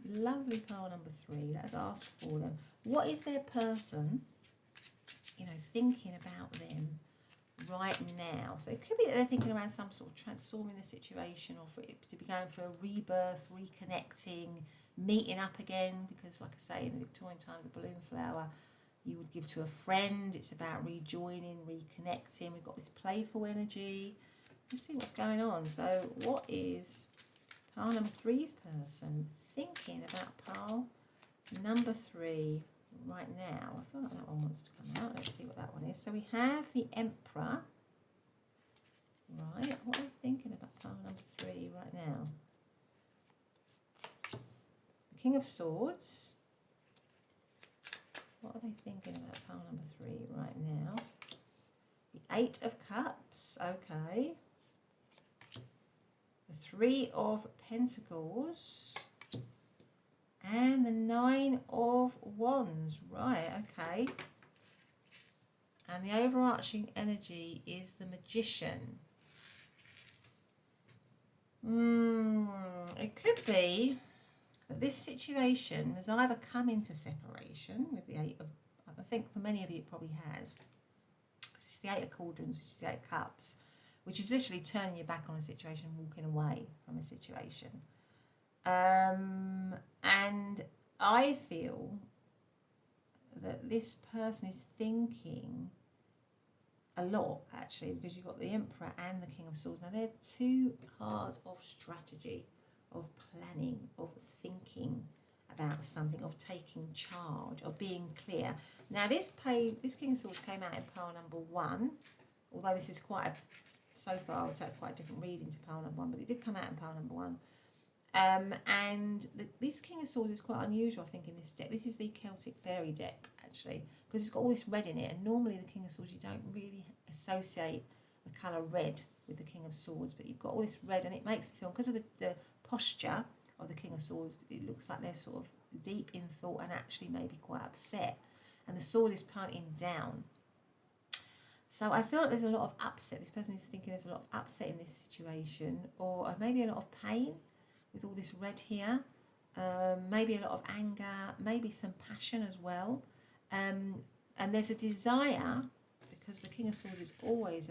lovely pile number 3. Let's ask for them. What is their person, thinking about them right now? So it could be that they're thinking around some sort of transforming the situation, or for it to be going for a rebirth, reconnecting, meeting up again, because like I say, in the Victorian times, a balloon flower you would give to a friend. It's about rejoining, reconnecting. We've got this playful energy. Let's see what's going on. So what is pile number 3's person thinking about pile number 3 right now? I feel like that one wants to come out. Let's see what that one is. So we have the Emperor. Right, what are we thinking about pile number 3 right now? The King of Swords. What are they thinking about pile number 3 right now? The 8 of Cups, okay. The 3 of Pentacles. And the 9 of Wands, right, okay. And the overarching energy is the Magician. It could be that this situation has either come into separation with the 8 of, I think for many of you it probably has. This is the 8 of Cauldrons, which is the 8 of Cups, which is literally turning your back on a situation, walking away from a situation. And I feel that this person is thinking a lot, actually, because you've got the Emperor and the King of Swords. Now, they're 2 cards of strategy, of planning, of thinking about something, of taking charge, of being clear. Now, this King of Swords came out in pile number 1, although this is so far I would say it's quite a different reading to pile number 1, but it did come out in pile number 1. And this King of Swords is quite unusual, I think, in this deck. This is the Celtic Fairy deck, actually, because it's got all this red in it. And normally the King of Swords, you don't really associate the colour red with the King of Swords, but you've got all this red, and it makes me feel, because of the posture of the King of Swords, it looks like they're sort of deep in thought and actually maybe quite upset. And the sword is pointing down. So I feel like there's a lot of upset. This person is thinking there's a lot of upset in this situation, or maybe a lot of pain with all this red here. Maybe a lot of anger, maybe some passion as well. And there's a desire, because the King of Swords is always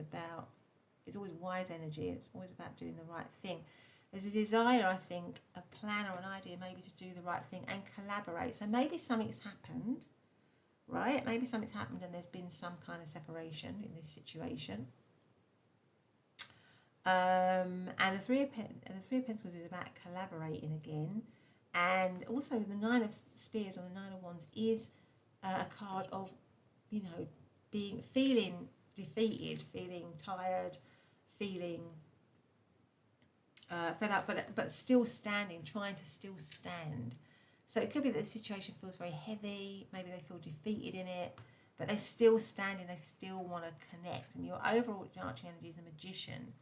wise energy. It's always about doing the right thing. There's a desire, I think, a plan or an idea maybe to do the right thing and collaborate. So maybe something's happened, right? Maybe something's happened and there's been some kind of separation in this situation. And the Three of Pentacles is about collaborating again. And also the 9 of Spears or the 9 of Wands is a card of, feeling defeated, feeling tired, feeling fed up, but still standing, trying to still stand. So it could be that the situation feels very heavy, maybe they feel defeated in it, but they're still standing, they still want to connect. And your overarching energy is the Magician,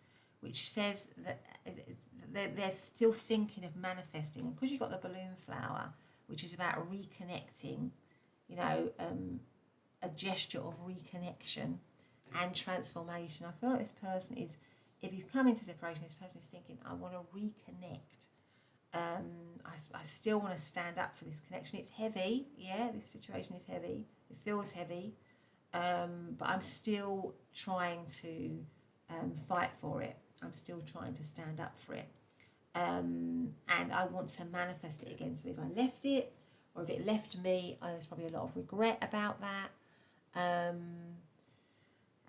which says that they're still thinking of manifesting. And because you've got the balloon flower, which is about reconnecting, a gesture of reconnection and transformation. I feel like this person is, if you come into separation, this person is thinking, I want to reconnect. I still want to stand up for this connection. It's heavy, yeah, this situation is heavy. It feels heavy, but I'm still trying to fight for it. I'm still trying to stand up for it. And I want to manifest it again. So if I left it, or if it left me, there's probably a lot of regret about that.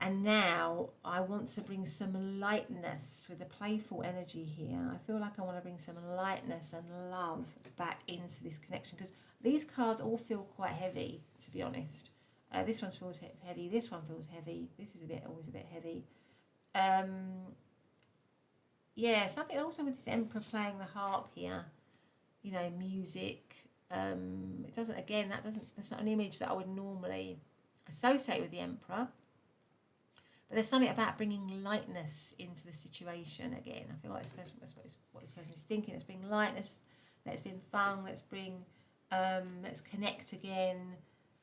And now I want to bring some lightness with the playful energy here. I feel like I want to bring some lightness and love back into this connection, because these cards all feel quite heavy, to be honest. This one feels heavy. This one feels heavy. This is always a bit heavy. Yeah, something also with this Emperor playing the harp here. You know, music. It doesn't. Again, that's not an image that I would normally associate with the Emperor. But there's something about bringing lightness into the situation again. I feel like that's what this person is thinking. Let's bring lightness. Let's bring fun. Let's connect again.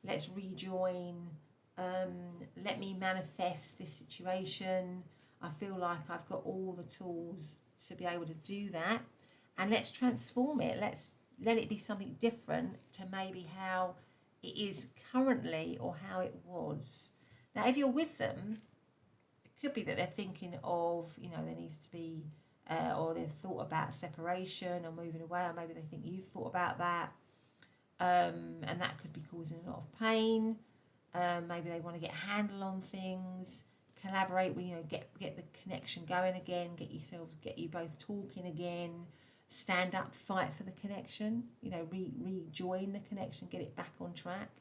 Let's rejoin. Let me manifest this situation. I feel like I've got all the tools to be able to do that. And let's transform it. Let's let it be something different to maybe how it is currently or how it was. Now, if you're with them, could be that they're thinking of, you know, there needs to be, or they've thought about separation or moving away, or maybe they think you've thought about that, and that could be causing a lot of pain. Maybe they want to get a handle on things, collaborate with, you know, get the connection going again, get you both talking again, stand up, fight for the connection, you know, rejoin the connection, get it back on track.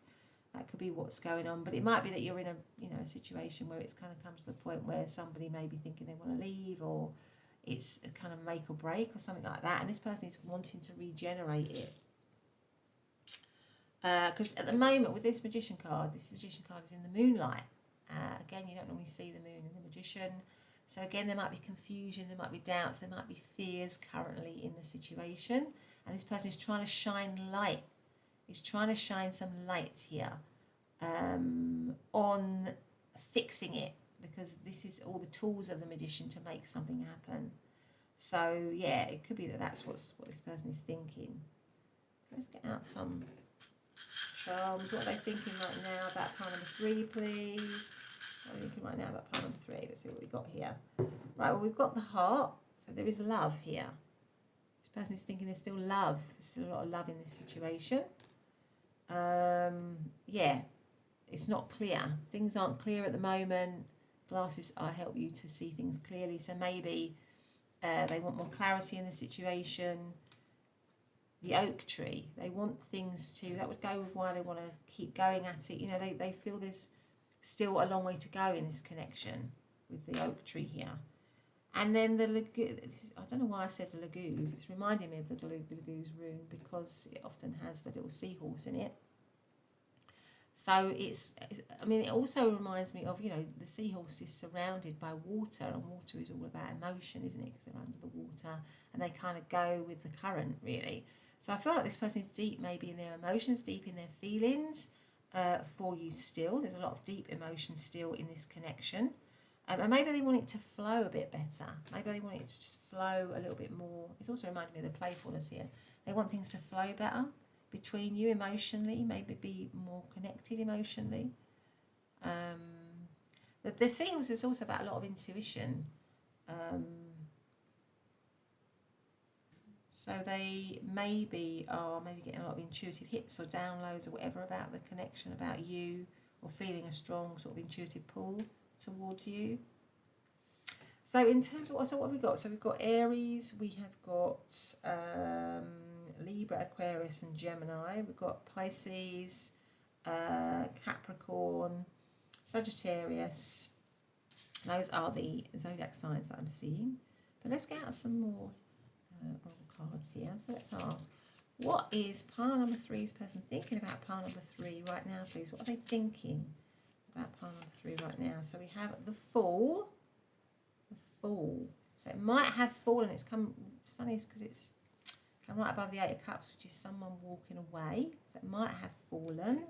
That could be what's going on, but it might be that you're in a situation where it's kind of comes to the point where somebody may be thinking they want to leave, or it's a kind of make or break or something like that, and this person is wanting to regenerate it. Because at the moment with this Magician card is in the moonlight. Again, you don't normally see the moon in the Magician, so again there might be confusion, there might be doubts, there might be fears currently in the situation, and this person is trying to shine light. Is trying to shine some light here on fixing it, because this is all the tools of the Magician to make something happen. So yeah, it could be that that's what this person is thinking. Let's get out some charms. What are they thinking right now about pile number 3, please? What are they thinking right now about pile number 3? Let's see what we've got here. Right, well, we've got the heart, so there is love here. This person is thinking there's still love. There's still a lot of love in this situation. Yeah, it's not clear. Things aren't clear at the moment. Glasses help you to see things clearly. So maybe they want more clarity in the situation. The oak tree, they want things to, that would go with why they want to keep going at it. You know, they feel there's still a long way to go in this connection with the oak tree here. And then the Laguz, I don't know why I said the Laguz, it's reminding me of the Laguz rune because it often has the little seahorse in it. So I mean, it also reminds me of, you know, the seahorse is surrounded by water, and water is all about emotion, isn't it? Because they're under the water and they kind of go with the current, really. So I feel like this person is deep maybe in their emotions, deep in their feelings for you still. There's a lot of deep emotion still in this connection. And maybe they want it to flow a bit better. Maybe they want it to just flow a little bit more. It's also reminding me of the playfulness here. They want things to flow better between you emotionally, maybe be more connected emotionally. The seals is also about a lot of intuition. So they maybe are getting a lot of intuitive hits or downloads or whatever about the connection, about you, or feeling a strong sort of intuitive pull towards you. So in terms of what have we got? So we've got Aries, we have got Libra, Aquarius and Gemini. We've got Pisces, Capricorn, Sagittarius. Those are the zodiac signs that I'm seeing. But let's get out some more oracle cards here. So let's ask, what is pile number 3's person thinking about pile number 3 right now, please? What are they thinking about pile number 3 right now? So we have the Fool. The Fool. So it might have fallen. It's come, funny because it's come right above the 8 of Cups, which is someone walking away. So it might have fallen.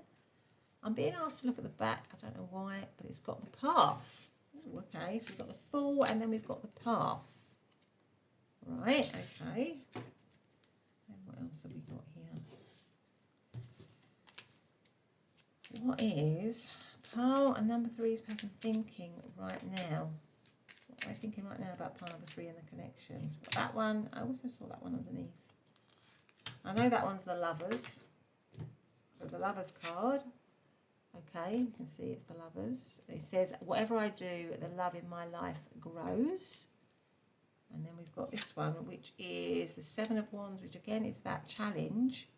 I'm being asked to look at the back. I don't know why, but it's got the path. Ooh, okay, so we've got the Fool and then we've got the path. Right, okay. And what else have we got here? What is pile and number 3's person thinking right now? What am I thinking right now about pile number 3 and the connections? That one, I also saw that one underneath. I know that one's the Lovers. So the Lovers card. Okay, you can see it's the Lovers. It says, whatever I do, the love in my life grows. And then we've got this one, which is the Seven of Wands, which again is about challenge.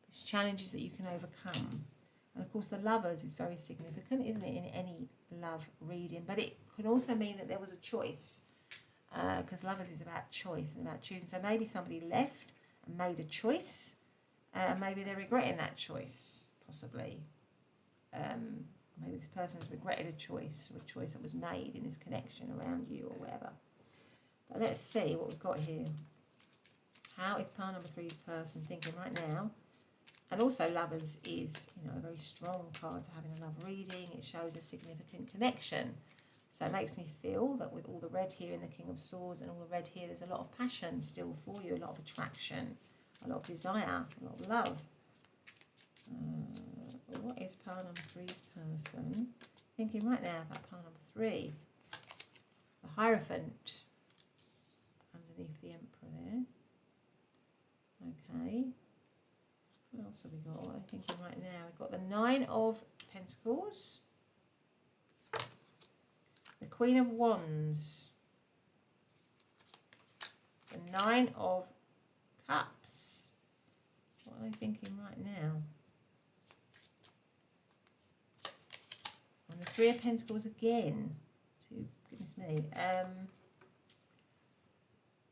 It's challenges that you can overcome. And of course, the Lovers is very significant, isn't it, in any love reading? But it can also mean that there was a choice, because Lovers is about choice and about choosing. So maybe somebody left and made a choice, and maybe they're regretting that choice, possibly. Maybe this person has regretted a choice, or a choice that was made in this connection around you or whatever. But let's see what we've got here. How is pile number 3's person thinking right now? And also Lovers is, you know, a very strong card to have in a love reading. It shows a significant connection. So it makes me feel that with all the red here in the King of Swords and all the red here, there's a lot of passion still for you, a lot of attraction, a lot of desire, a lot of love. What is pile number 3's person thinking right now about pile number 3? The Hierophant underneath the Emperor there. Okay. What else have we got? What are they thinking right now? We've got the 9 of Pentacles. The Queen of Wands. The 9 of Cups. What are they thinking right now? And the 3 of Pentacles again. So, goodness me.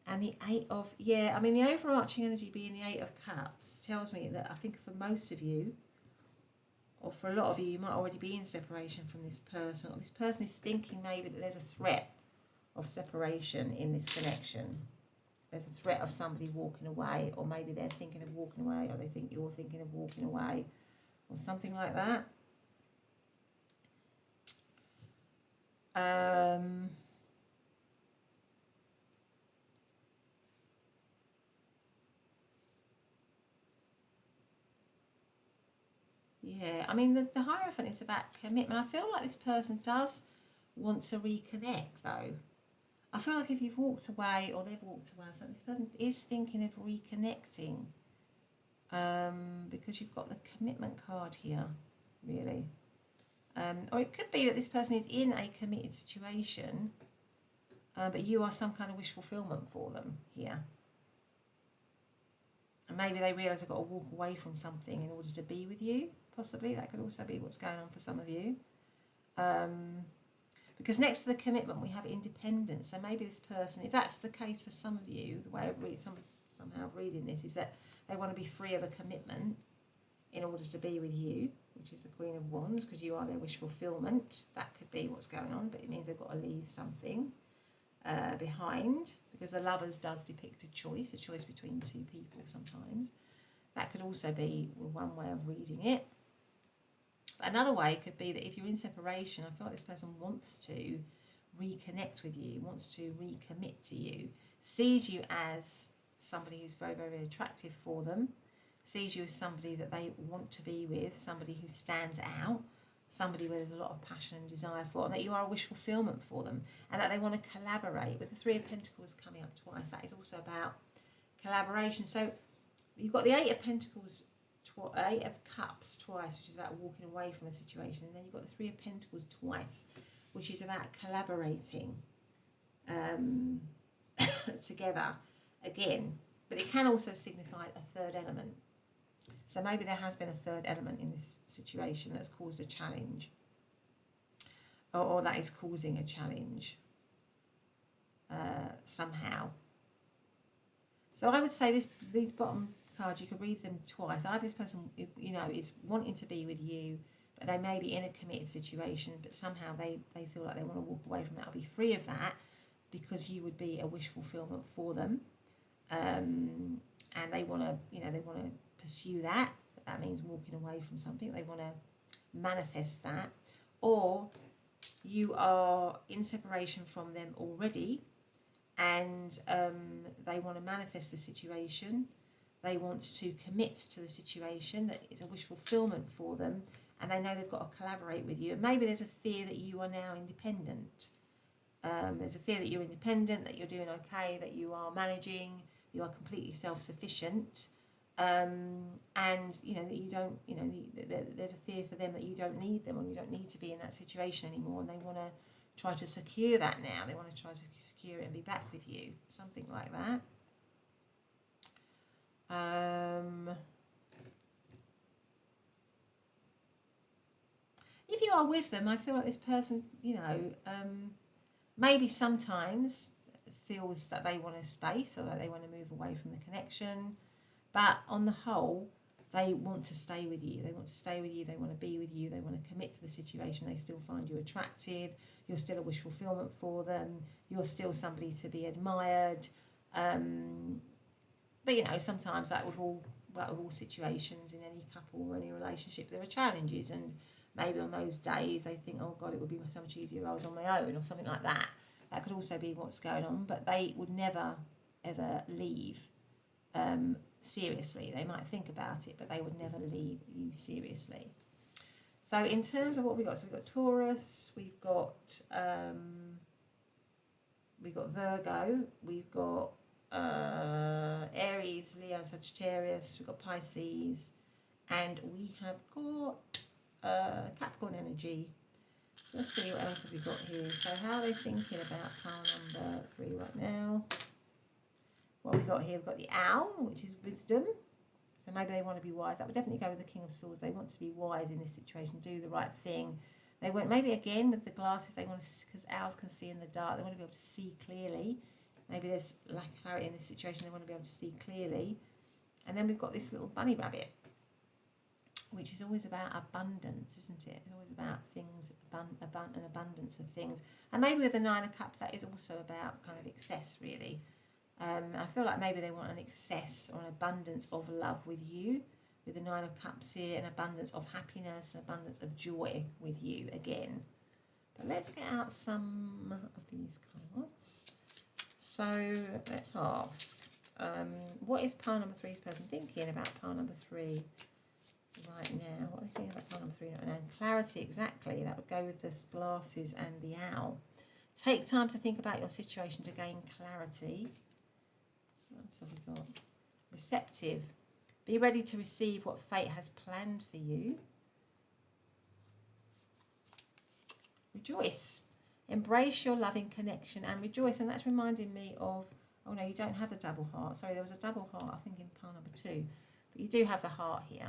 And the 8 of, yeah, I mean, the overarching energy being the 8 of Cups tells me that I think for most of you, or for a lot of you, you might already be in separation from this person. Or this person is thinking maybe that there's a threat of separation in this connection. There's a threat of somebody walking away, or maybe they're thinking of walking away, or they think you're thinking of walking away, or something like that. Yeah, I mean, the Hierophant is about commitment. I feel like this person does want to reconnect, though. I feel like if you've walked away or they've walked away, so this person is thinking of reconnecting, because you've got the commitment card here, really. Or it could be that this person is in a committed situation, but you are some kind of wish fulfillment for them here. And maybe they realise they've got to walk away from something in order to be with you, possibly. That could also be what's going on for some of you. Because next to the commitment, we have independence. So maybe this person, if that's the case for some of you, the way I read, somehow reading this, is that they want to be free of a commitment in order to be with you, which is the Queen of Wands, because you are their wish fulfillment. That could be what's going on, but it means they've got to leave something behind, because the Lovers does depict a choice between two people sometimes. That could also be one way of reading it. But another way could be that if you're in separation, I feel like this person wants to reconnect with you, wants to recommit to you, sees you as somebody who's very, very attractive for them, sees you as somebody that they want to be with, somebody who stands out, somebody where there's a lot of passion and desire for, and that you are a wish fulfillment for them, and that they want to collaborate. With the 3 of Pentacles coming up twice, that is also about collaboration. So you've got the 8 of Pentacles, 8 of Cups twice, which is about walking away from a situation, and then you've got the 3 of Pentacles twice, which is about collaborating together again. But it can also signify a third element. So maybe there has been a third element in this situation that's caused a challenge, or that is causing a challenge somehow. So I would say these bottom cards, you could read them twice. Either this person, you know, is wanting to be with you, but they may be in a committed situation, but somehow they feel like they want to walk away from that or be free of that, because you would be a wish fulfillment for them, and they want to, you know, they want to pursue that. But that means walking away from something. They want to manifest that. Or you are in separation from them already, and they want to manifest the situation. They want to commit to the situation that is a wish fulfillment for them, and they know they've got to collaborate with you. And maybe there's a fear that you are now independent. There's a fear that you're independent, that you're doing okay, that you are managing, you are completely self-sufficient, And you know that you don't, you know, there's a fear for them that you don't need them, or you don't need to be in that situation anymore, and they want to try to secure that now. They want to try to secure it and be back with you, something like that. If you are with them, I feel like this person, you know, maybe sometimes feels that they want a space or that they want to move away from the connection. But on the whole, they want to stay with you. They want to stay with you. They want to be with you. They want to commit to the situation. They still find you attractive. You're still a wish fulfillment for them. You're still somebody to be admired. But, you know, sometimes like with all situations in any couple or any relationship, there are challenges. And maybe on those days they think, oh, God, it would be so much easier if I was on my own or something like that. That could also be what's going on. But they would never, ever leave seriously. They might think about it, but they would never leave you seriously. So in terms of what we got, so we've got Taurus, we've got Virgo, we've got Aries, Leo, Sagittarius, we've got Pisces, and we have got Capricorn energy. So let's see what else have we got here. So how are they thinking about pile number 3 right now? What we got here, we've got the Owl, which is wisdom. So maybe they want to be wise. That would definitely go with the King of Swords. They want to be wise in this situation, do the right thing. They want, maybe again with the glasses, they want to, because owls can see in the dark, they want to be able to see clearly. Maybe there's lack of clarity in this situation, they want to be able to see clearly. And then we've got this little bunny rabbit, which is always about abundance, isn't it? It's always about things, an abundance of things. And maybe with the Nine of Cups, that is also about kind of excess, really. I feel like maybe they want an excess or an abundance of love with you. With the Nine of Cups here, an abundance of happiness, an abundance of joy with you again. But let's get out some of these cards. So let's ask, what is pile number 3's person thinking about pile number 3 right now? What are they thinking about pile number 3 right now? Clarity, exactly. That would go with the glasses and the owl. Take time to think about your situation to gain clarity. What else have we got? Receptive. Be ready to receive what fate has planned for you. Rejoice. Embrace your loving connection and rejoice. And that's reminding me of, oh no, you don't have the double heart. Sorry, there was a double heart, I think, in pile number 2. But you do have the heart here.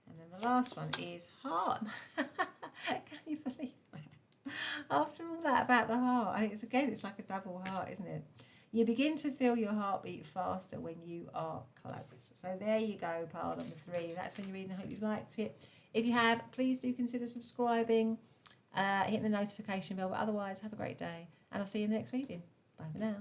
And then the last one is heart. Can you believe that? After all that about the heart, and it's like a double heart, isn't it? You begin to feel your heartbeat faster when you are close. So there you go, pile number 3. That's when you read, and I hope you've liked it. If you have, please do consider subscribing, hit the notification bell. But otherwise, have a great day, and I'll see you in the next reading. Bye for now.